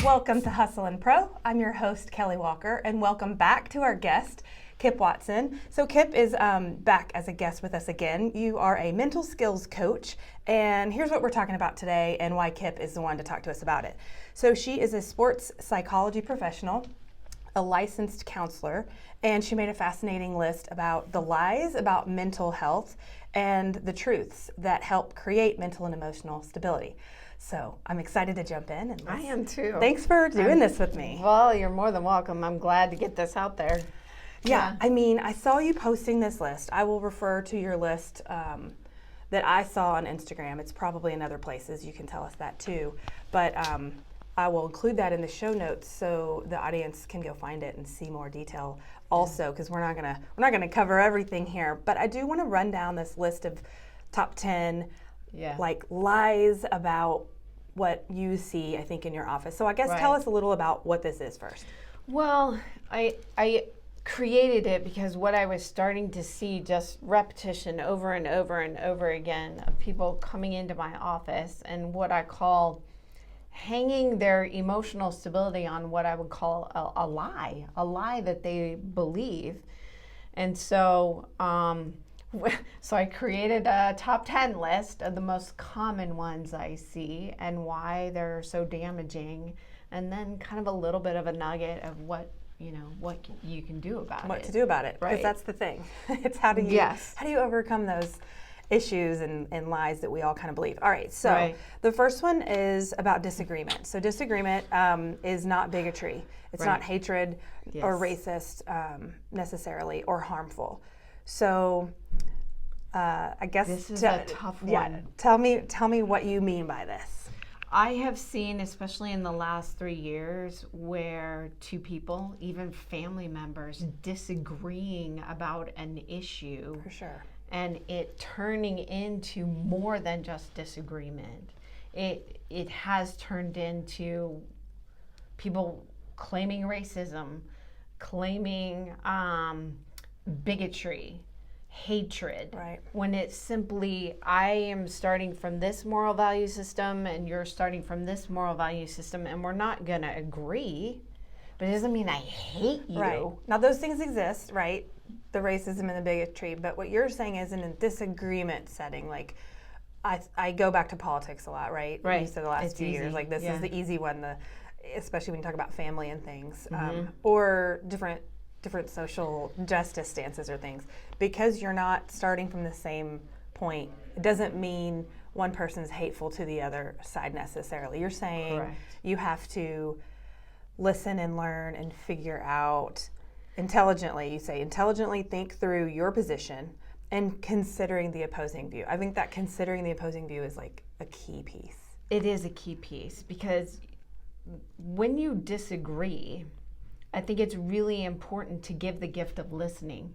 Welcome to Hustle and Pro. I'm your host, Kelly Walker, and welcome back to our guest, Kip Watson. So Kip is back as a guest with us again. You are a mental skills coach, and here's what we're talking about today and why Kip is the one to talk to us about it. So she is a sports psychology professional, a licensed counselor, and she made a fascinating list about the lies about mental health and the truths that help create mental and emotional stability. So I'm excited to jump in. And I am too. Thanks for doing this with me. Well, you're more than welcome. I'm glad to get this out there. Yeah, I mean, I saw you posting this list. I will refer to your list that I saw on Instagram. It's probably in other places. You can tell us that too. But I will include that in the show notes so the audience can go find it and see more detail also, because we're not gonna cover everything here. But I do want to run down this list of top 10 like lies about what you see, I think, in your office. So I guess tell us a little about what this is first. Well, I created it because what I was starting to see, just repetition over and over and over again of people coming into my office and what I call hanging their emotional stability on what I would call a lie that they believe. And so so I created a top 10 list of the most common ones I see and why they're so damaging, and then kind of a little bit of a nugget of what you can do about it. What to do about it, because that's the thing. It's how do you overcome those issues and lies that we all kind of believe. All right, so the first one is about disagreement. So disagreement is not bigotry. It's not hatred or racist necessarily, or harmful. So I guess this is a tough one. Tell me what you mean by this. I have seen, especially in the last 3 years, where two people, even family members, disagreeing about an issue. For sure. And it turning into more than just disagreement. It has turned into people claiming racism, claiming bigotry, hatred. Right. When it's simply, I am starting from this moral value system and you're starting from this moral value system, and we're not going to agree, but it doesn't mean I hate you. Right. Now those things exist, right? The racism and the bigotry, but what you're saying is in a disagreement setting, like I go back to politics a lot, right? Right. You said the last few years, like this is the easy one, especially when you talk about family and things, or different social justice stances or things. Because you're not starting from the same point, it doesn't mean one person's hateful to the other side necessarily. You're saying you have to listen and learn and figure out intelligently. You say intelligently think through your position and considering the opposing view. I think that considering the opposing view is like a key piece. It is a key piece, because when you disagree, I think it's really important to give the gift of listening.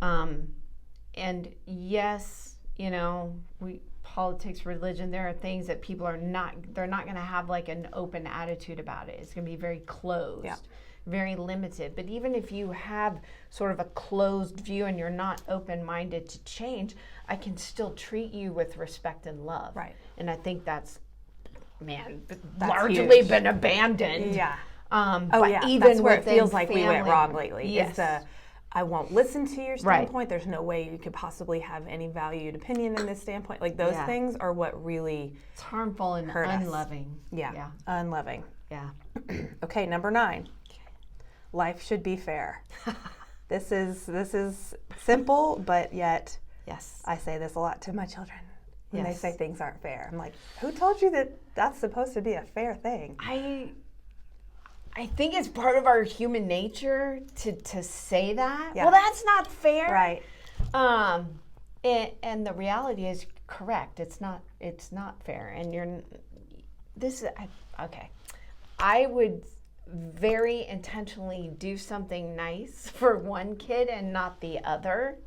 And yes, politics, religion, there are things that people they're not going to have like an open attitude about it. It's going to be very closed, very limited. But even if you have sort of a closed view and you're not open-minded to change, I can still treat you with respect and love. Right. And I think that's largely huge. Been abandoned. Yeah. Even that's where it within feels like we went family. wrong lately. Yes. It's I won't listen to your standpoint. There's no way you could possibly have any valued opinion in this standpoint. Like those things are what really it's harmful and unloving. Yeah, unloving. Yeah. Okay, number 9. Life should be fair. This is simple, but yet I say this a lot to my children when they say things aren't fair. I'm like, who told you that that's supposed to be a fair thing? I think it's part of our human nature to say that. Yeah. Well, that's not fair. Right. And the reality is correct. It's not fair. And I would very intentionally do something nice for one kid and not the other,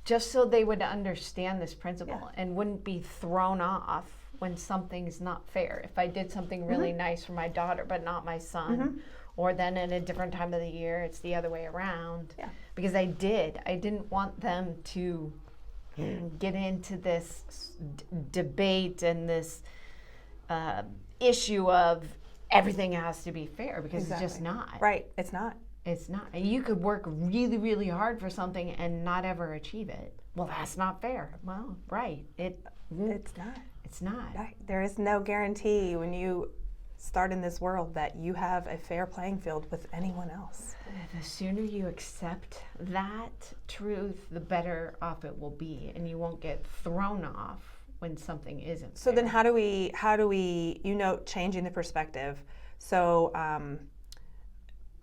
just so they would understand this principle and wouldn't be thrown off when something's not fair. If I did something really nice for my daughter but not my son, or then at a different time of the year it's the other way around. Yeah. Because I didn't want them to get into this debate and this issue of everything has to be fair, because it's just not. Right. It's not. It's not. And you could work really, really hard for something and not ever achieve it. Well, that's not fair. Well, right. It's not. It's not. Right. There is no guarantee when you start in this world that you have a fair playing field with anyone else. The sooner you accept that truth, the better off it will be, and you won't get thrown off when something isn't So fair. then how do we, changing the perspective. So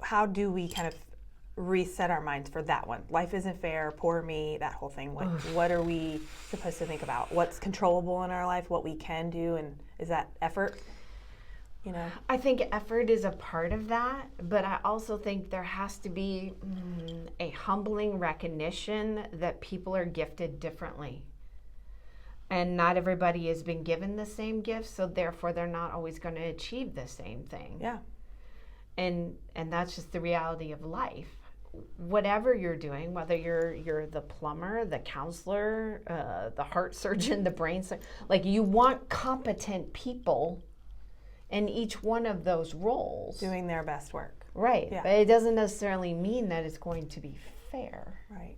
how do we kind of reset our minds for that one? Life isn't fair, poor me, that whole thing. What are we supposed to think about? What's controllable in our life, what we can do, and is that effort? I think effort is a part of that, but I also think there has to be a humbling recognition that people are gifted differently. And not everybody has been given the same gift, so therefore they're not always going to achieve the same thing. Yeah. And that's just the reality of life. Whatever you're doing, whether you're the plumber, the counselor, the heart surgeon, the brain surgeon, like, you want competent people in each one of those roles. Doing their best work. Right. Yeah. But it doesn't necessarily mean that it's going to be fair. Right.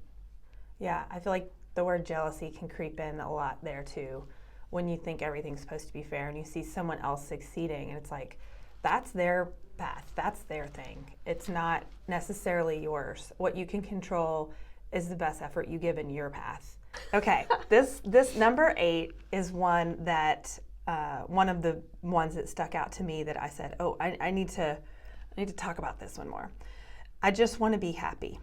Yeah, I feel like the word jealousy can creep in a lot there too, when you think everything's supposed to be fair and you see someone else succeeding, and it's like, that's their path, that's their thing. It's not necessarily yours. What you can control is the best effort you give in your path. Okay, this number 8 is one that one of the ones that stuck out to me that I said, I need to talk about this one more. I just want to be happy.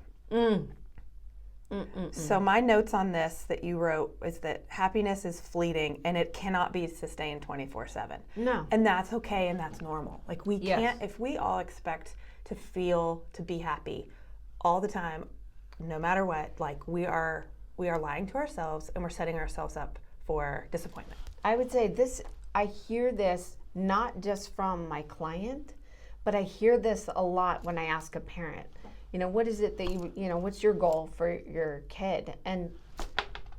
So my notes on this that you wrote is that happiness is fleeting and it cannot be sustained 24/7. No. And that's okay and that's normal. Like, we can't, if we all expect to be happy all the time, no matter what, like, we are lying to ourselves and we're setting ourselves up for disappointment. I would say I hear this not just from my client, but I hear this a lot when I ask a parent, what is it that what's your goal for your kid? And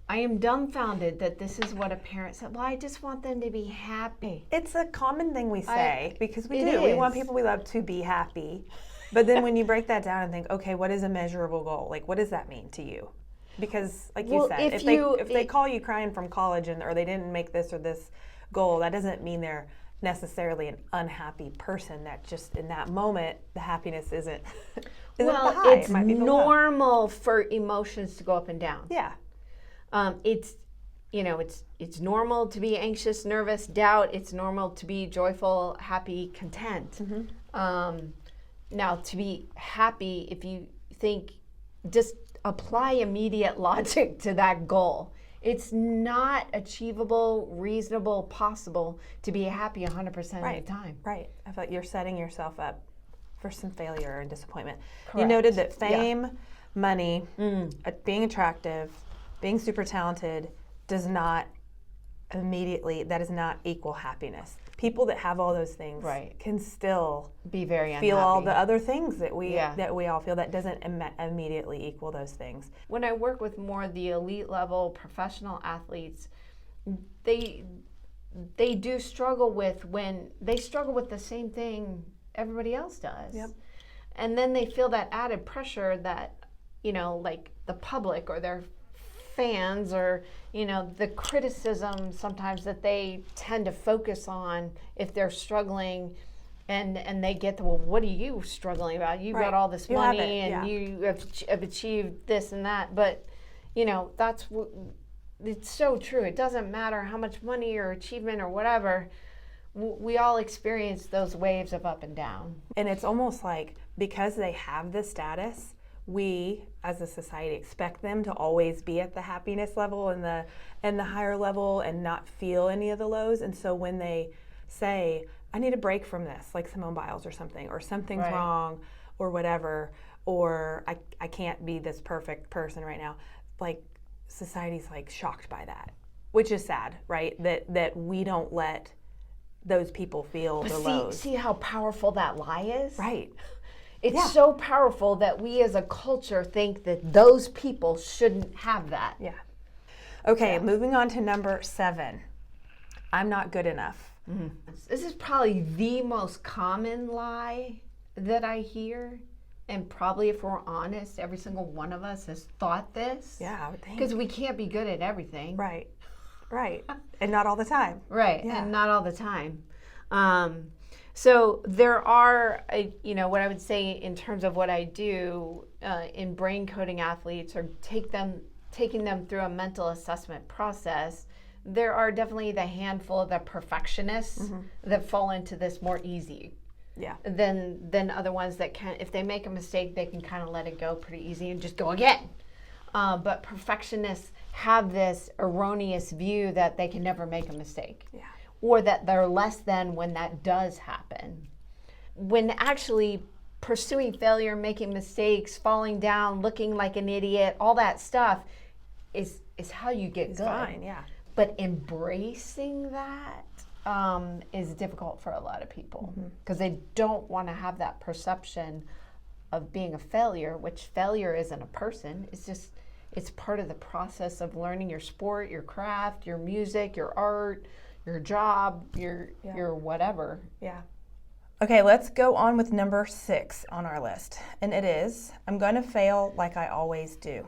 I am dumbfounded that this is what a parent said. Well, I just want them to be happy. It's a common thing we say because we do. is. We want people we love to be happy. But then when you break that down and think, okay, what is a measurable goal? Like, what does that mean to you? Because, like you said, if they call you crying from college or they didn't make this or this goal, that doesn't mean they're necessarily an unhappy person. That just in that moment, the happiness isn't the high. It's normal for emotions to go up and down. Yeah. It's normal to be anxious, nervous, doubt. It's normal to be joyful, happy, content. Mm-hmm. Now, to be happy, if you think, just apply immediate logic to that goal. It's not achievable, reasonable, possible to be happy 100% of the time. Right. I feel like you're setting yourself up for some failure and disappointment. Correct. You noted that fame, money, being attractive, being super talented does not equal happiness. People that have all those things can still be very feel unhappy. all the other things that we all feel. That doesn't immediately equal those things. When I work with more of the elite level professional athletes, they do struggle with the same thing everybody else does. Yep. And then they feel that added pressure that, like the public or their fans or, the criticism sometimes that they tend to focus on if they're struggling, and they get well, what are you struggling about? You've got all this money and you have achieved this and that. But, it's so true. It doesn't matter how much money or achievement or whatever. We all experience those waves of up and down. And it's almost like because they have this status, we as a society expect them to always be at the happiness level and the higher level and not feel any of the lows. And so when they say, I need a break from this, like Simone Biles or something, or something's wrong or whatever, or I can't be this perfect person right now, like society's like shocked by that, which is sad, right? That we don't let those people feel the lows. See how powerful that lie is? Right. It's so powerful that we as a culture think that those people shouldn't have that. Yeah. Okay, moving on to number 7. I'm not good enough. This is probably the most common lie that I hear. And probably, if we're honest, every single one of us has thought this. Yeah, I would think. Because we can't be good at everything. Right. And not all the time. Right, and not all the time. So there are, what I would say in terms of what I do in brain coding athletes, or taking them through a mental assessment process. There are definitely the handful of the perfectionists that fall into this more easy than other ones that can, if they make a mistake, they can kind of let it go pretty easy and just go again. But perfectionists have this erroneous view that they can never make a mistake, or that they're less than when that does happen. When actually pursuing failure, making mistakes, falling down, looking like an idiot, all that stuff is how you get good. Fine, yeah. But embracing that is difficult for a lot of people because they don't want to have that perception of being a failure, which failure isn't a person. It's part of the process of learning your sport, your craft, your music, your art, your job, your whatever. Yeah. Okay, let's go on with number 6 on our list. And it is, I'm going to fail like I always do.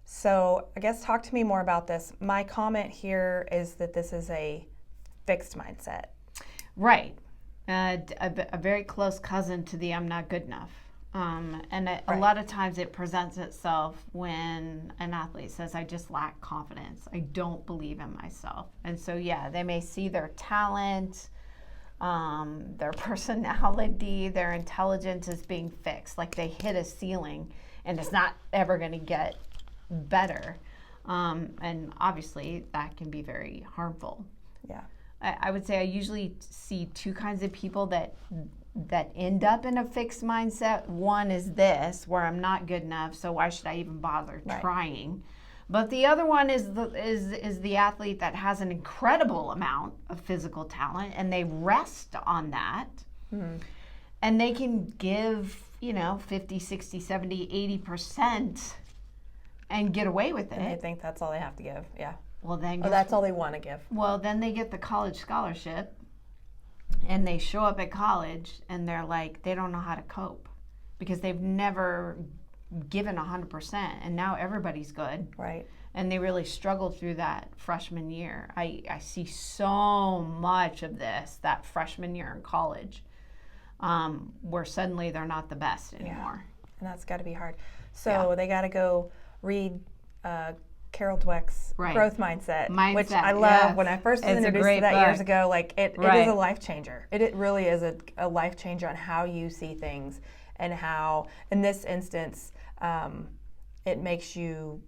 So I guess talk to me more about this. My comment here is that this is a fixed mindset. Right. A very close cousin to the I'm not good enough. And a lot of times it presents itself when an athlete says, I just lack confidence. I don't believe in myself. And so, they may see their talent, their personality, their intelligence as being fixed, like they hit a ceiling and it's not ever going to get better. And obviously that can be very harmful. Yeah. I would say I usually see 2 kinds of people that end up in a fixed mindset. One is this, where I'm not good enough, so why should I even bother trying? But the other one is the athlete that has an incredible amount of physical talent, and they rest on that. And they can give, 50, 60, 70, 80% and get away with it. And they think that's all they have to give. Yeah. Well, then that's all they want to give. Well, then they get the college scholarship and they show up at college and they're like, they don't know how to cope because they've never given 100%, and now everybody's good. Right. And they really struggled through that freshman year. I see so much of this that freshman year in college, where suddenly they're not the best anymore. And that's got to be hard. So they got to go read Carol Dweck's Growth Mindset, which I love. When I first was introduced to that years ago, it is a life changer. It really is a life changer on how you see things, and how, in this instance, it makes you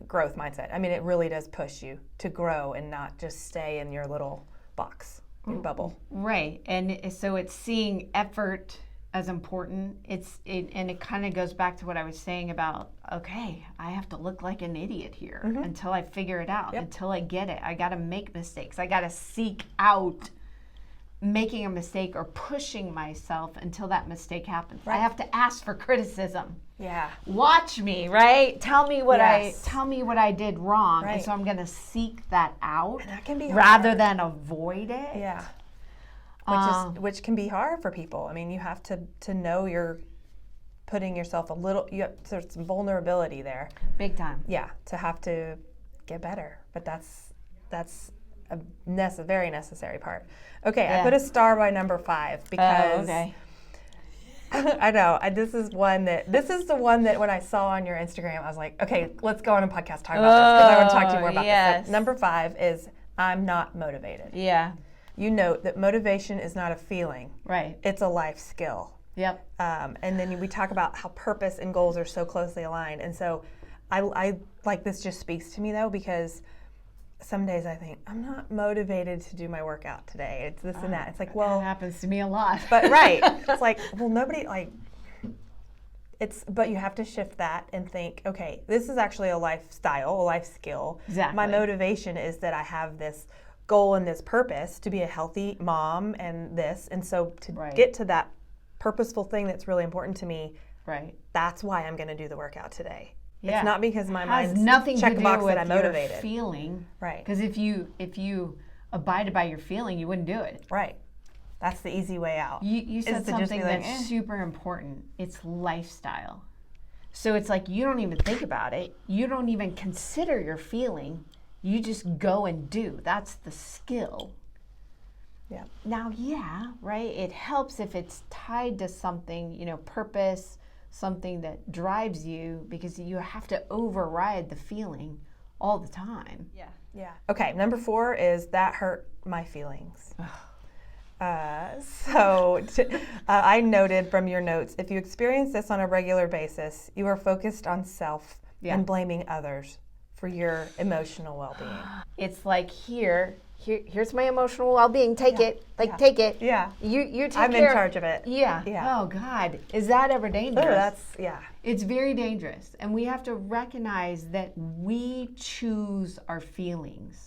growth mindset. I mean, it really does push you to grow and not just stay in your little box, your bubble. Right, and so it's seeing effort as important. And it kind of goes back to what I was saying about, okay, I have to look like an idiot here until I figure it out, until I get it. I got to make mistakes. I got to seek out making a mistake or pushing myself until that mistake happens. I have to ask for criticism. Yeah. Watch me, right? Tell me what I did wrong. And so I'm going to seek that out, and that can be rather than avoid it. Yeah. Which can be hard for people. I mean, you have to know you're putting yourself there's some vulnerability there. Big time. Yeah, to have to get better. But that's a very necessary part. Okay, I put a star by number 5 because I know this is the one that when I saw on your Instagram, I was like, okay, let's go on a podcast talk about this because I want to talk to you more about this. So number 5 is I'm not motivated. Yeah. You note that motivation is not a feeling. Right. It's a life skill. Yep. And then we talk about how purpose and goals are so closely aligned. And so I like, this just speaks to me though, because some days I think I'm not motivated to do my workout today. It's this and that. It's like, well, that happens to me a lot. But it's like, well, nobody but you have to shift that and think, okay, this is actually a lifestyle, a life skill. Exactly. My motivation is that I have this goal and this purpose to be a healthy mom and this. And so to get to that purposeful thing that's really important to me, that's why I'm going to do the workout today. Yeah. It's not because my mind's nothing to do checkbox with that I'm your motivated. feeling. Right. Because if you abided by your feeling, you wouldn't do it. Right. That's the easy way out. You said to just be something like, that's super important. It's lifestyle. So it's like you don't even think about it. You don't even consider your feeling. You just go and do. That's the skill. Yeah. Now, right? It helps if it's tied to something, purpose, something that drives you, because you have to override the feeling all the time. Yeah. Okay, number 4 is that hurt my feelings. I noted from your notes, if you experience this on a regular basis, you are focused on self and blaming others for your emotional well-being. It's like here's my emotional well-being. Take it. Take it. Yeah. You take I'm care in charge of it. Yeah. Oh God, is that ever dangerous? It's very dangerous, and we have to recognize that we choose our feelings.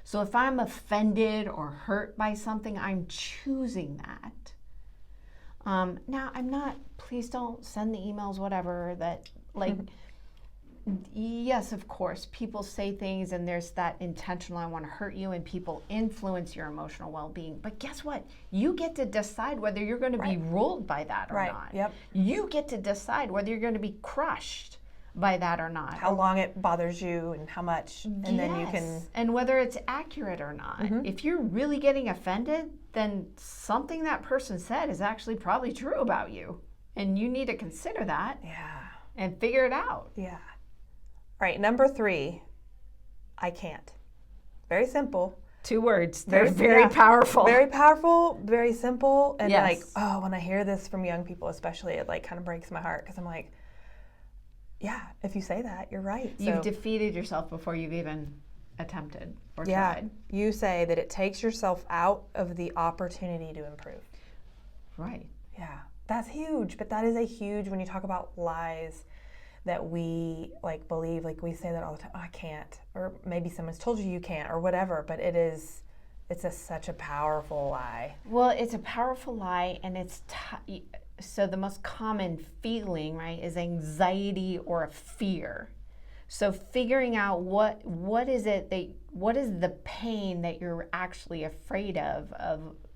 So if I'm offended or hurt by something, I'm choosing that. Now, I'm not, please don't send the emails, whatever, that yes, of course, people say things and there's that intentional, I want to hurt you, and people influence your emotional well-being. But guess what? You get to decide whether you're going to be ruled by that or not. Yep. You get to decide whether you're going to be crushed by that or not. How long it bothers you and how much, and then you can... And whether it's accurate or not. If you're really getting offended, then something that person said is actually probably true about you. And you need to consider that. And figure it out. Right, number 3, I can't. Very simple. 2 words. They're very powerful. Very powerful, very simple. And when I hear this from young people especially, it kind of breaks my heart, because I'm like, yeah, if you say that, you're right. You've defeated yourself before you've even attempted or tried. You say that it takes yourself out of the opportunity to improve. Right. Yeah, that's huge. But that is a huge, when you talk about lies that we believe, we say that all the time, oh, I can't, or maybe someone's told you can't, or whatever, but it's such a powerful lie. Well, it's a powerful lie, and so the most common feeling, right, is anxiety or a fear. So figuring out what is the pain that you're actually afraid of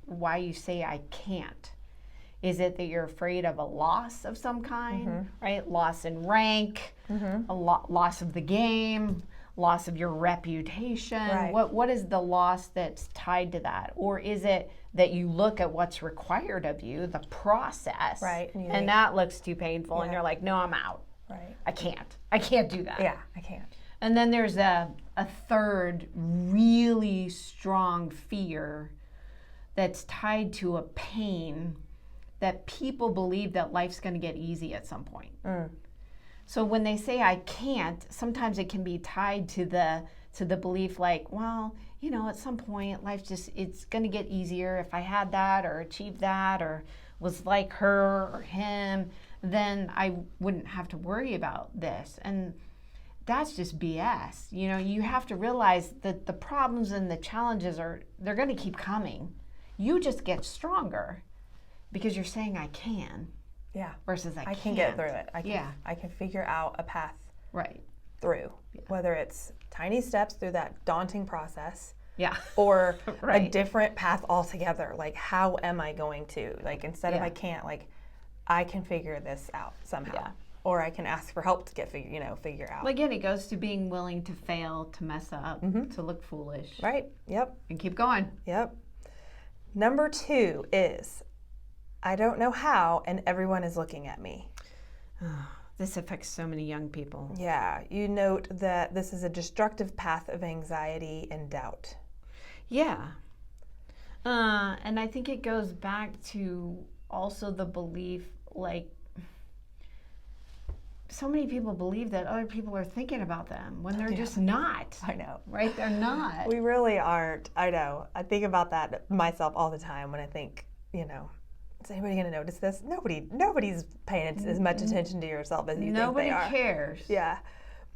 why you say I can't. Is it that you're afraid of a loss of some kind, right? Loss in rank, a loss of the game, loss of your reputation. Right. What is the loss that's tied to that? Or is it that you look at what's required of you, the process, right? And that looks too painful, and you're like, no, I'm out. Right. I can't do that. Yeah, I can't. And then there's a third really strong fear that's tied to a pain that people believe that life's going to get easy at some point. So when they say I can't, sometimes it can be tied to the belief at some point life it's going to get easier. If I had that or achieved that or was like her or him, then I wouldn't have to worry about this. And that's just BS. You have to realize that the problems and the challenges they're going to keep coming. You just get stronger because you're saying I can. Yeah. Versus I can't. I can get through it. I can figure out a path through. Whether it's tiny steps through that daunting process. Or a different path altogether. How am I going to? Instead of I can't, I can figure this out somehow. Or I can ask for help to figure out. Well, again, it goes to being willing to fail, to mess up, to look foolish. Right. Yep. And keep going. Yep. Number 2 is, I don't know how, and everyone is looking at me. This affects so many young people. Yeah. You note that this is a destructive path of anxiety and doubt. Yeah. And I think it goes back to also the belief, so many people believe that other people are thinking about them when they're just not. I know. Right? They're not. We really aren't. I know. I think about that myself all the time when I think, is anybody going to notice this? Nobody's paying as much attention to yourself as you think they are. Nobody cares. Yeah.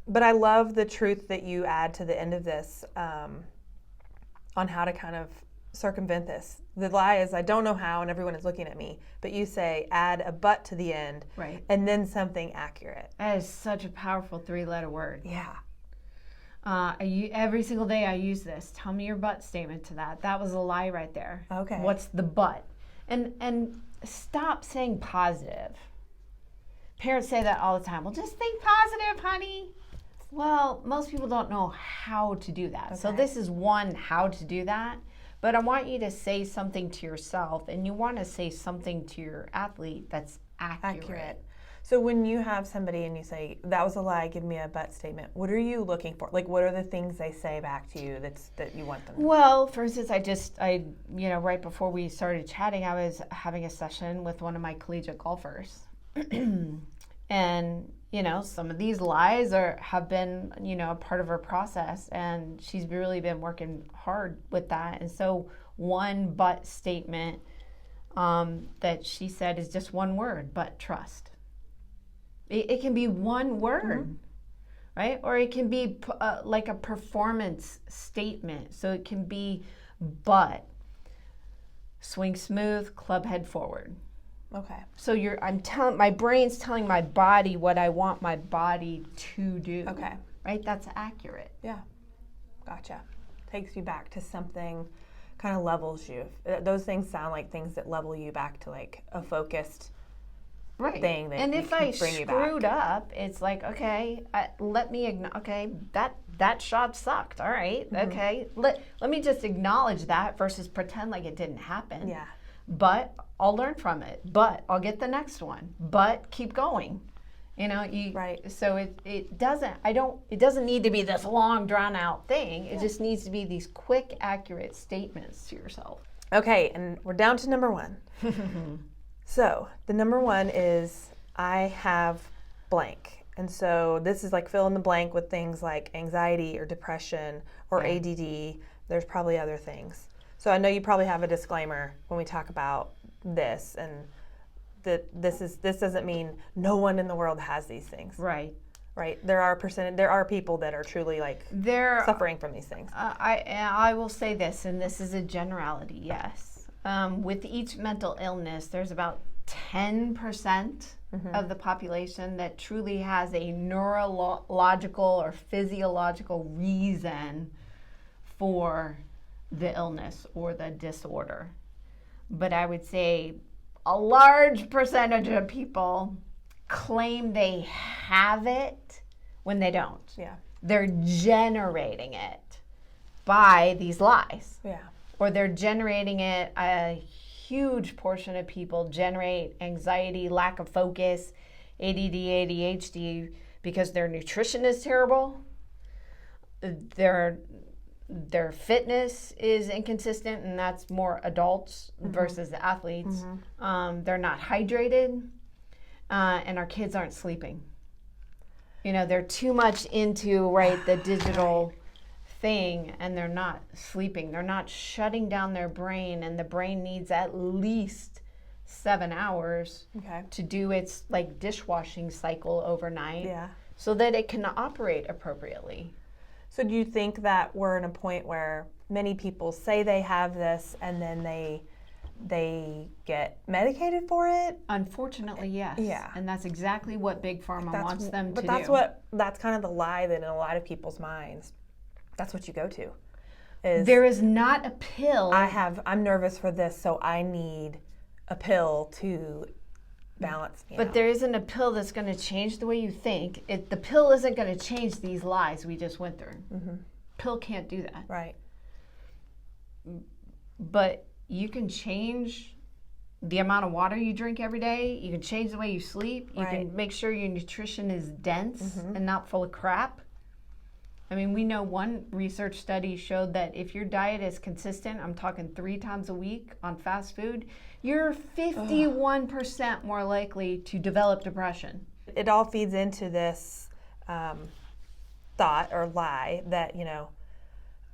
But I love the truth that you add to the end of this on how to kind of circumvent this. The lie is I don't know how and everyone is looking at me. But you say add a but to the end. Right. And then something accurate. That is such a powerful 3-letter word. Yeah. Every single day I use this. Tell me your but statement to that. That was a lie right there. Okay. What's the but? And stop saying positive. Parents say that all the time. Well, just think positive, honey. Well, most people don't know how to do that. Okay. So this is one how to do that. But I want you to say something to yourself, and you want to say something to your athlete that's accurate. So when you have somebody and you say, that was a lie, give me a but statement, what are you looking for? Like, what are the things they say back to you that you want them to? Well, for instance, right before we started chatting, I was having a session with one of my collegiate golfers. And, some of these lies have been, a part of her process, and she's really been working hard with that. And so one but statement that she said is just one word, but trust. It can be one word, right? Or it can be like a performance statement. So it can be, but swing smooth, club head forward. Okay. So my brain's telling my body what I want my body to do. Okay. Right? That's accurate. Yeah. Gotcha. Takes you back to something, kind of levels you. Those things sound like things that level you back to like a focused thing that and if I bring you screwed back. up, it's like, okay, that shot sucked. All right, okay. Let me just acknowledge that versus pretend like it didn't happen. Yeah. But I'll learn from it. But I'll get the next one. But keep going. Right. So it doesn't need to be this long drawn out thing. It just needs to be these quick, accurate statements to yourself. Okay, and we're down to number 1. So the number 1 is I have blank. And so this is like fill in the blank with things like anxiety or depression or ADD. There's probably other things. So I know you probably have a disclaimer when we talk about this, and that this doesn't mean no one in the world has these things. Right. Right. There are people that are truly suffering from these things. I will say this, and this is a generality, yes. With each mental illness, there's about 10% of the population that truly has a neurological or physiological reason for the illness or the disorder. But I would say a large percentage of people claim they have it when they don't. Yeah. They're generating it by these lies. Yeah. Or they're generating it. A huge portion of people generate anxiety, lack of focus, ADD, ADHD because their nutrition is terrible. Their fitness is inconsistent, and that's more adults versus the athletes. They're not hydrated, and our kids aren't sleeping. They're too much into the digital thing, and they're not sleeping. They're not shutting down their brain, and the brain needs at least 7 hours to do its dishwashing cycle overnight so that it can operate appropriately. So do you think that we're in a point where many people say they have this and then they get medicated for it? Unfortunately, yes. Yeah. And that's exactly what Big Pharma wants them to do. But that's kind of the lie that in a lot of people's minds, that's what you go to. There is not a pill. I'm nervous for this, so I need a pill to balance me But out. there isn't a pill that's going to change the way you think. The pill isn't going to change these lies we just went through. Pill can't do that. Right. But you can change the amount of water you drink every day. You can change the way you sleep. You can make sure your nutrition is dense and not full of crap. I mean, we know one research study showed that if your diet is consistent, I'm talking 3 times a week on fast food, you're 51% more likely to develop depression. It all feeds into this thought or lie that,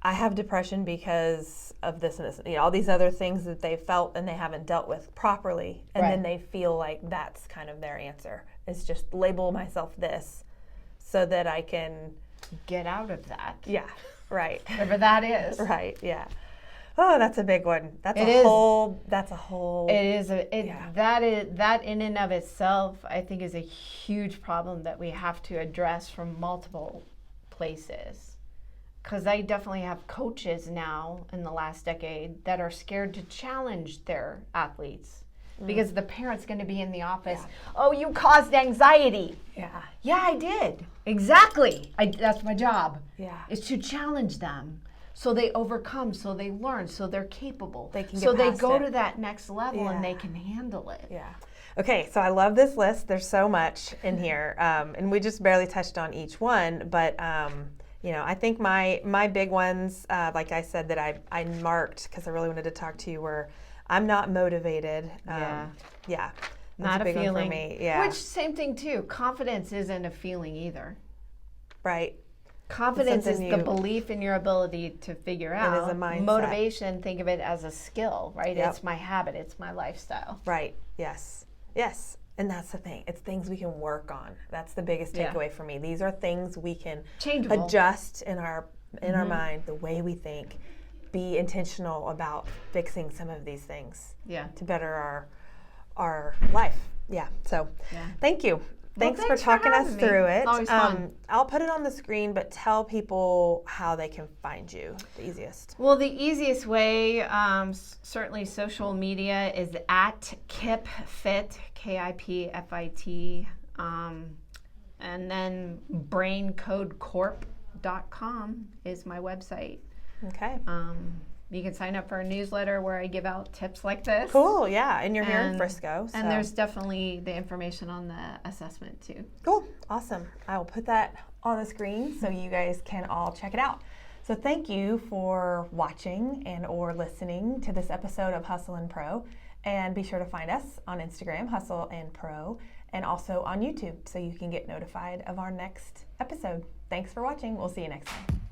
I have depression because of this and this, all these other things that they felt and they haven't dealt with properly. And then they feel like that's kind of their answer. It's just label myself this so that I can get out of that. Yeah, right. Whatever that is. Right, yeah. Oh, that's a big one. That's It a is. whole. That's a whole. It is Yeah. that in and of itself, I think, is a huge problem that we have to address from multiple places. Because I definitely have coaches now in the last decade that are scared to challenge their athletes because the parent's going to be in the office. Yeah. Oh, you caused anxiety. Yeah. Yeah, I did. Exactly. That's my job. Yeah. Is to challenge them. So they overcome, so they learn, so they're capable. They can so get they past go it. to that next level Yeah. and they can handle it. Yeah. Okay, so I love this list. There's so much in here, and we just barely touched on each one. But I think my big ones, like I said, that I marked because I really wanted to talk to you, were I'm not motivated. Yeah. Yeah. That's Not a big feeling. one for me. Yeah. Which, same thing too. Confidence isn't a feeling either. Right. Confidence is something the you- belief in your ability to figure out. is a mindset. Motivation, think of it as a skill, right? Yep. It's my habit, it's my lifestyle. Right. Yes. Yes. And that's the thing. It's things we can work on. That's the biggest Yeah. takeaway for me. These are things we can Changeable. adjust in our mind, the way we think, be intentional about fixing some of these things Yeah. to better our life. Yeah. So Yeah. thank you. Thanks for thanks for talking us having me. through it. It's always fun. I'll put it on the screen, but tell people how they can find you the easiest. Well, the easiest way, certainly social media, is at KipFit, KIPFIT, and then braincodecorp.com is my website. Okay. You can sign up for a newsletter where I give out tips like this. Cool. Yeah. And you're here in And- Frisco. So. And there's definitely the information on the assessment too. Cool. Awesome. I will put that on the screen so you guys can all check it out. So thank you for watching and or listening to this episode of Hustle and Pro. And be sure to find us on Instagram, Hustle and Pro, and also on YouTube so you can get notified of our next episode. Thanks for watching. We'll see you next time.